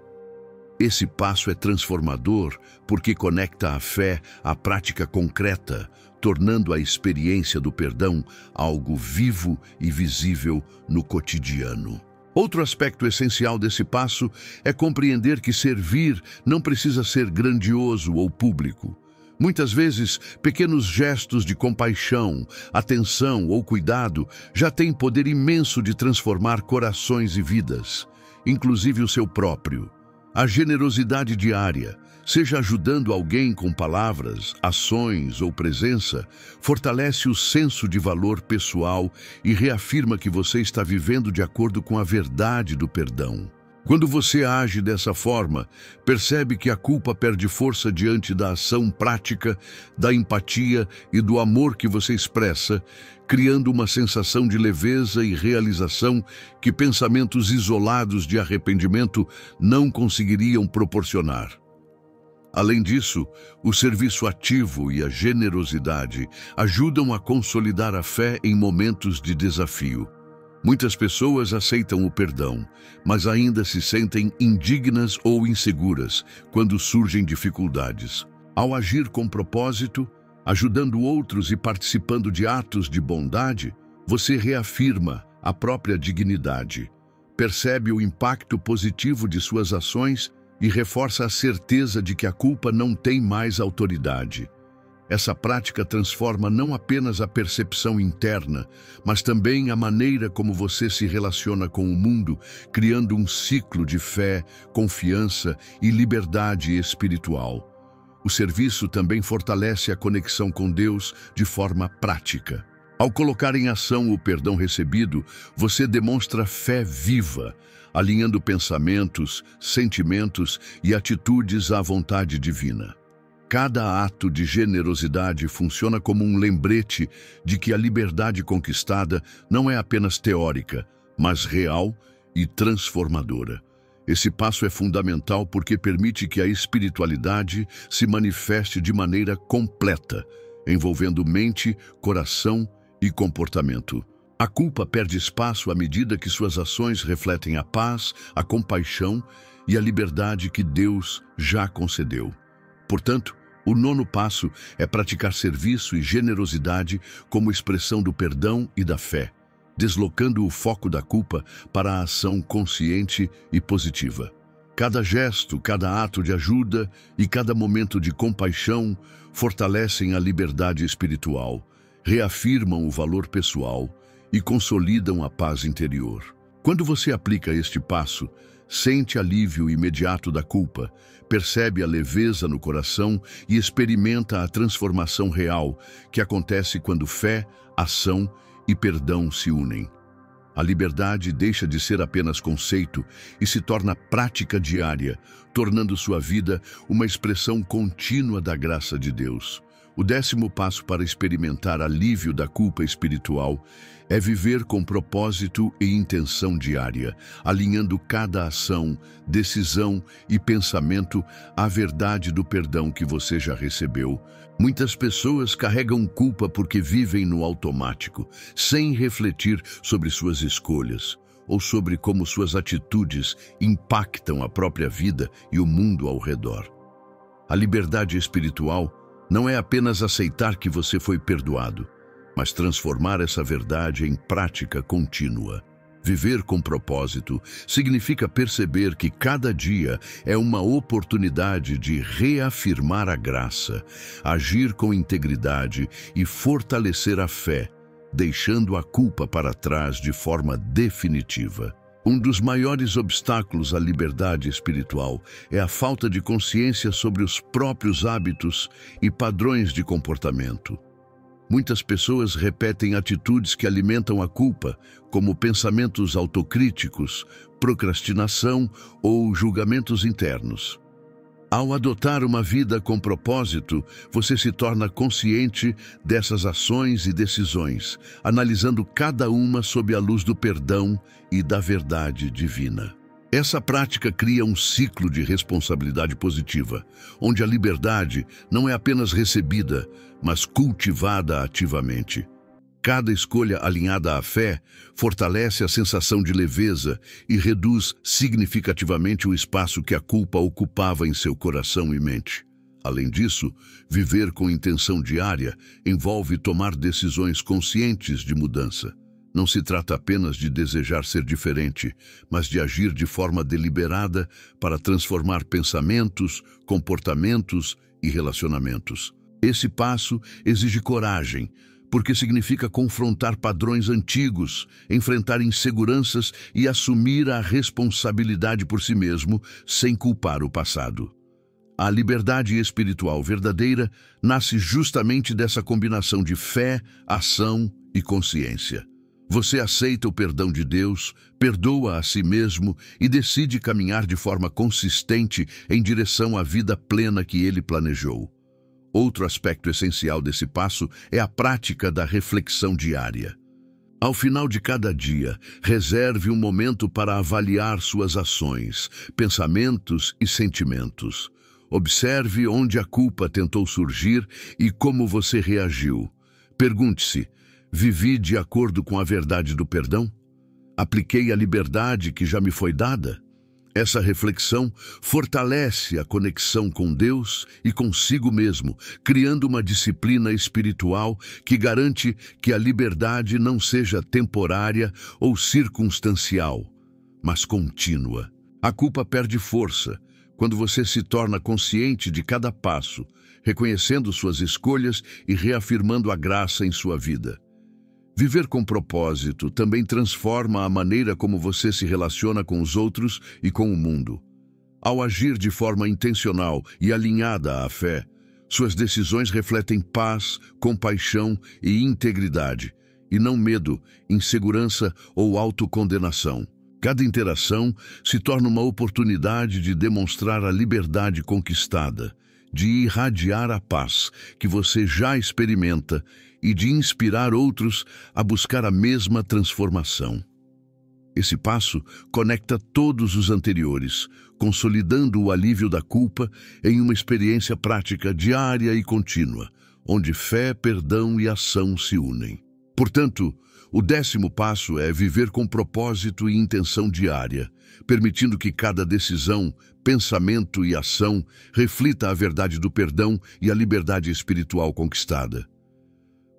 Esse passo é transformador porque conecta a fé à prática concreta, tornando a experiência do perdão algo vivo e visível no cotidiano. Outro aspecto essencial desse passo é compreender que servir não precisa ser grandioso ou público. Muitas vezes, pequenos gestos de compaixão, atenção ou cuidado já têm poder imenso de transformar corações e vidas, inclusive o seu próprio. A generosidade diária, seja ajudando alguém com palavras, ações ou presença, fortalece o senso de valor pessoal e reafirma que você está vivendo de acordo com a verdade do perdão. Quando você age dessa forma, percebe que a culpa perde força diante da ação prática, da empatia e do amor que você expressa, criando uma sensação de leveza e realização que pensamentos isolados de arrependimento não conseguiriam proporcionar. Além disso, o serviço ativo e a generosidade ajudam a consolidar a fé em momentos de desafio. Muitas pessoas aceitam o perdão, mas ainda se sentem indignas ou inseguras quando surgem dificuldades. Ao agir com propósito, ajudando outros e participando de atos de bondade, você reafirma a própria dignidade, percebe o impacto positivo de suas ações e reforça a certeza de que a culpa não tem mais autoridade. Essa prática transforma não apenas a percepção interna, mas também a maneira como você se relaciona com o mundo, criando um ciclo de fé, confiança e liberdade espiritual. O serviço também fortalece a conexão com Deus de forma prática. Ao colocar em ação o perdão recebido, você demonstra fé viva, alinhando pensamentos, sentimentos e atitudes à vontade divina. Cada ato de generosidade funciona como um lembrete de que a liberdade conquistada não é apenas teórica, mas real e transformadora. Esse passo é fundamental porque permite que a espiritualidade se manifeste de maneira completa, envolvendo mente, coração e comportamento. A culpa perde espaço à medida que suas ações refletem a paz, a compaixão e a liberdade que Deus já concedeu. Portanto, o nono passo é praticar serviço e generosidade como expressão do perdão e da fé, deslocando o foco da culpa para a ação consciente e positiva. Cada gesto, cada ato de ajuda e cada momento de compaixão fortalecem a liberdade espiritual, reafirmam o valor pessoal e consolidam a paz interior. Quando você aplica este passo, sente alívio imediato da culpa, percebe a leveza no coração e experimenta a transformação real que acontece quando fé, ação e perdão se unem. A liberdade deixa de ser apenas conceito e se torna prática diária, tornando sua vida uma expressão contínua da graça de Deus. O 10º passo para experimentar alívio da culpa espiritual é viver com propósito e intenção diária, alinhando cada ação, decisão e pensamento à verdade do perdão que você já recebeu. Muitas pessoas carregam culpa porque vivem no automático, sem refletir sobre suas escolhas ou sobre como suas atitudes impactam a própria vida e o mundo ao redor. A liberdade espiritual não é apenas aceitar que você foi perdoado, mas transformar essa verdade em prática contínua, Viver com propósito significa perceber que cada dia é uma oportunidade de reafirmar a graça, agir com integridade e fortalecer a fé, deixando a culpa para trás de forma definitiva. Um dos maiores obstáculos à liberdade espiritual é a falta de consciência sobre os próprios hábitos e padrões de comportamento. Muitas pessoas repetem atitudes que alimentam a culpa, como pensamentos autocríticos, procrastinação ou julgamentos internos. Ao adotar uma vida com propósito, você se torna consciente dessas ações e decisões, analisando cada uma sob a luz do perdão e da verdade divina. Essa prática cria um ciclo de responsabilidade positiva, onde a liberdade não é apenas recebida, mas cultivada ativamente. Cada escolha alinhada à fé fortalece a sensação de leveza e reduz significativamente o espaço que a culpa ocupava em seu coração e mente. Além disso, viver com intenção diária envolve tomar decisões conscientes de mudança. Não se trata apenas de desejar ser diferente, mas de agir de forma deliberada para transformar pensamentos, comportamentos e relacionamentos. Esse passo exige coragem, porque significa confrontar padrões antigos, enfrentar inseguranças e assumir a responsabilidade por si mesmo, sem culpar o passado. A liberdade espiritual verdadeira nasce justamente dessa combinação de fé, ação e consciência. Você aceita o perdão de Deus, perdoa a si mesmo e decide caminhar de forma consistente em direção à vida plena que Ele planejou. Outro aspecto essencial desse passo é a prática da reflexão diária. Ao final de cada dia, reserve um momento para avaliar suas ações, pensamentos e sentimentos. Observe onde a culpa tentou surgir e como você reagiu. Pergunte-se: vivi de acordo com a verdade do perdão? Apliquei a liberdade que já me foi dada? Essa reflexão fortalece a conexão com Deus e consigo mesmo, criando uma disciplina espiritual que garante que a liberdade não seja temporária ou circunstancial, mas contínua. A culpa perde força quando você se torna consciente de cada passo, reconhecendo suas escolhas e reafirmando a graça em sua vida. Viver com propósito também transforma a maneira como você se relaciona com os outros e com o mundo. Ao agir de forma intencional e alinhada à fé, suas decisões refletem paz, compaixão e integridade, e não medo, insegurança ou autocondenação. Cada interação se torna uma oportunidade de demonstrar a liberdade conquistada, de irradiar a paz que você já experimenta e de inspirar outros a buscar a mesma transformação. Esse passo conecta todos os anteriores, consolidando o alívio da culpa em uma experiência prática diária e contínua, onde fé, perdão e ação se unem. Portanto, o 10º passo é viver com propósito e intenção diária, permitindo que cada decisão, pensamento e ação reflita a verdade do perdão e a liberdade espiritual conquistada.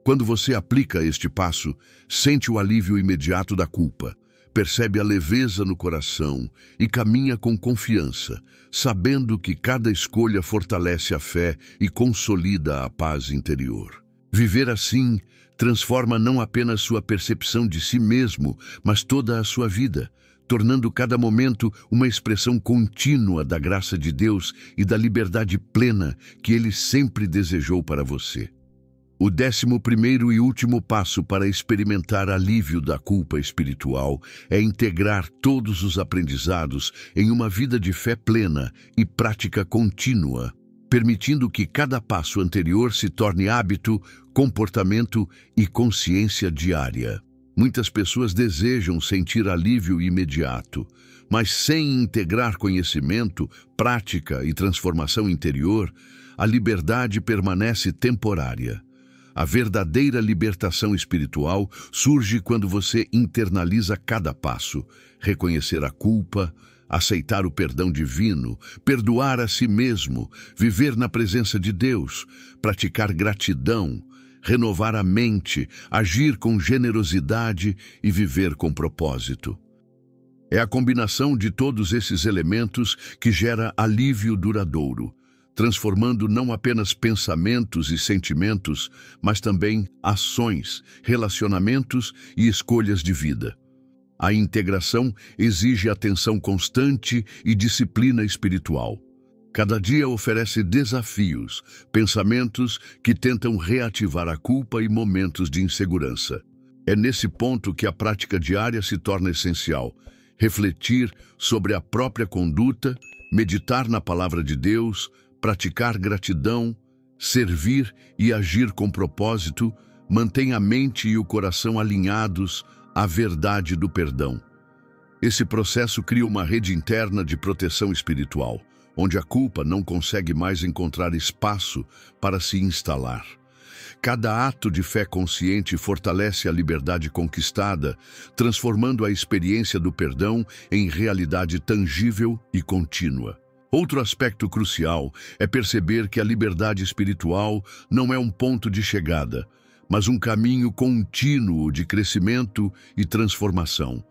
Quando você aplica este passo, sente o alívio imediato da culpa, percebe a leveza no coração e caminha com confiança, sabendo que cada escolha fortalece a fé e consolida a paz interior. Viver assim transforma não apenas sua percepção de si mesmo, mas toda a sua vida, tornando cada momento uma expressão contínua da graça de Deus e da liberdade plena que Ele sempre desejou para você. O 11º e último passo para experimentar alívio da culpa espiritual é integrar todos os aprendizados em uma vida de fé plena e prática contínua, permitindo que cada passo anterior se torne hábito, comportamento e consciência diária. Muitas pessoas desejam sentir alívio imediato, mas sem integrar conhecimento, prática e transformação interior, a liberdade permanece temporária. A verdadeira libertação espiritual surge quando você internaliza cada passo, reconhecer a culpa, aceitar o perdão divino, perdoar a si mesmo, viver na presença de Deus, praticar gratidão, renovar a mente, agir com generosidade e viver com propósito. É a combinação de todos esses elementos que gera alívio duradouro, transformando não apenas pensamentos e sentimentos, mas também ações, relacionamentos e escolhas de vida. A integração exige atenção constante e disciplina espiritual. Cada dia oferece desafios, pensamentos que tentam reativar a culpa e momentos de insegurança. É nesse ponto que a prática diária se torna essencial. Refletir sobre a própria conduta, meditar na palavra de Deus, praticar gratidão, servir e agir com propósito, mantém a mente e o coração alinhados à verdade do perdão. Esse processo cria uma rede interna de proteção espiritual, onde a culpa não consegue mais encontrar espaço para se instalar. Cada ato de fé consciente fortalece a liberdade conquistada, transformando a experiência do perdão em realidade tangível e contínua. Outro aspecto crucial é perceber que a liberdade espiritual não é um ponto de chegada, mas um caminho contínuo de crescimento e transformação.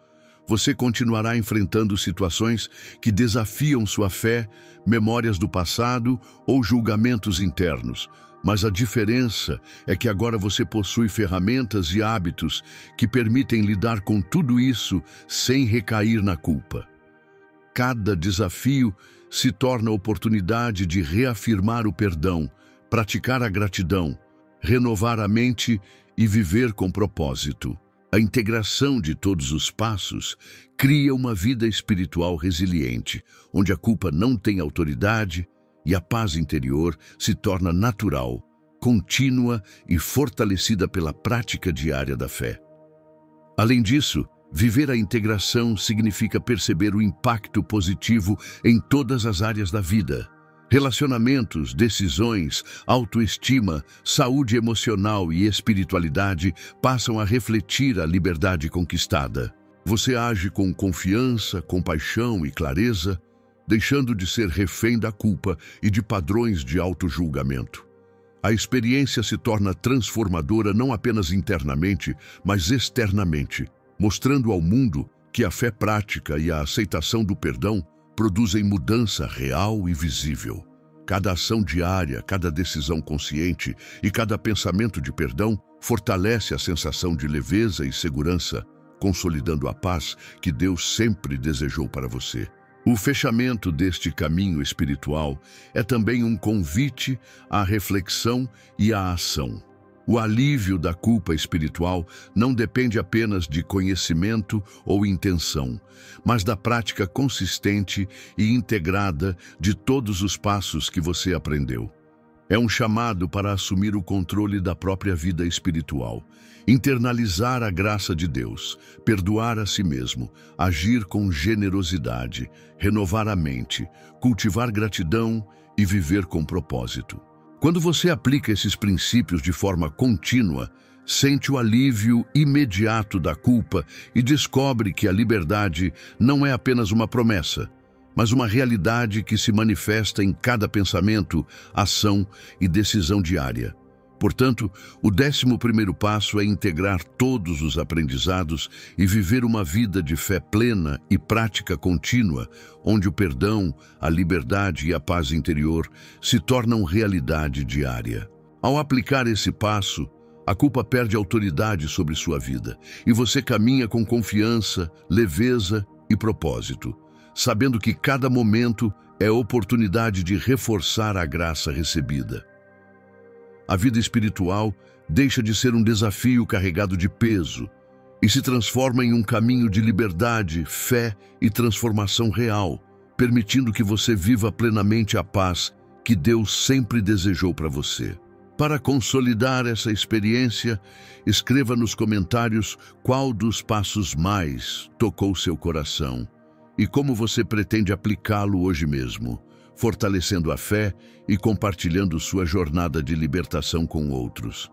Você continuará enfrentando situações que desafiam sua fé, memórias do passado ou julgamentos internos, mas a diferença é que agora você possui ferramentas e hábitos que permitem lidar com tudo isso sem recair na culpa. Cada desafio se torna oportunidade de reafirmar o perdão, praticar a gratidão, renovar a mente e viver com propósito. A integração de todos os passos cria uma vida espiritual resiliente, onde a culpa não tem autoridade e a paz interior se torna natural, contínua e fortalecida pela prática diária da fé. Além disso, viver a integração significa perceber o impacto positivo em todas as áreas da vida. Relacionamentos, decisões, autoestima, saúde emocional e espiritualidade passam a refletir a liberdade conquistada. Você age com confiança, compaixão e clareza, deixando de ser refém da culpa e de padrões de autojulgamento. A experiência se torna transformadora não apenas internamente, mas externamente, mostrando ao mundo que a fé prática e a aceitação do perdão produzem mudança real e visível. Cada ação diária, cada decisão consciente e cada pensamento de perdão fortalece a sensação de leveza e segurança, consolidando a paz que Deus sempre desejou para você. O fechamento deste caminho espiritual é também um convite à reflexão e à ação. O alívio da culpa espiritual não depende apenas de conhecimento ou intenção, mas da prática consistente e integrada de todos os passos que você aprendeu. É um chamado para assumir o controle da própria vida espiritual, internalizar a graça de Deus, perdoar a si mesmo, agir com generosidade, renovar a mente, cultivar gratidão e viver com propósito. Quando você aplica esses princípios de forma contínua, sente o alívio imediato da culpa e descobre que a liberdade não é apenas uma promessa, mas uma realidade que se manifesta em cada pensamento, ação e decisão diária. Portanto, o 11º passo é integrar todos os aprendizados e viver uma vida de fé plena e prática contínua, onde o perdão, a liberdade e a paz interior se tornam realidade diária. Ao aplicar esse passo, a culpa perde autoridade sobre sua vida e você caminha com confiança, leveza e propósito, sabendo que cada momento é oportunidade de reforçar a graça recebida. A vida espiritual deixa de ser um desafio carregado de peso e se transforma em um caminho de liberdade, fé e transformação real, permitindo que você viva plenamente a paz que Deus sempre desejou para você. Para consolidar essa experiência, escreva nos comentários qual dos passos mais tocou seu coração e como você pretende aplicá-lo hoje mesmo, fortalecendo a fé e compartilhando sua jornada de libertação com outros.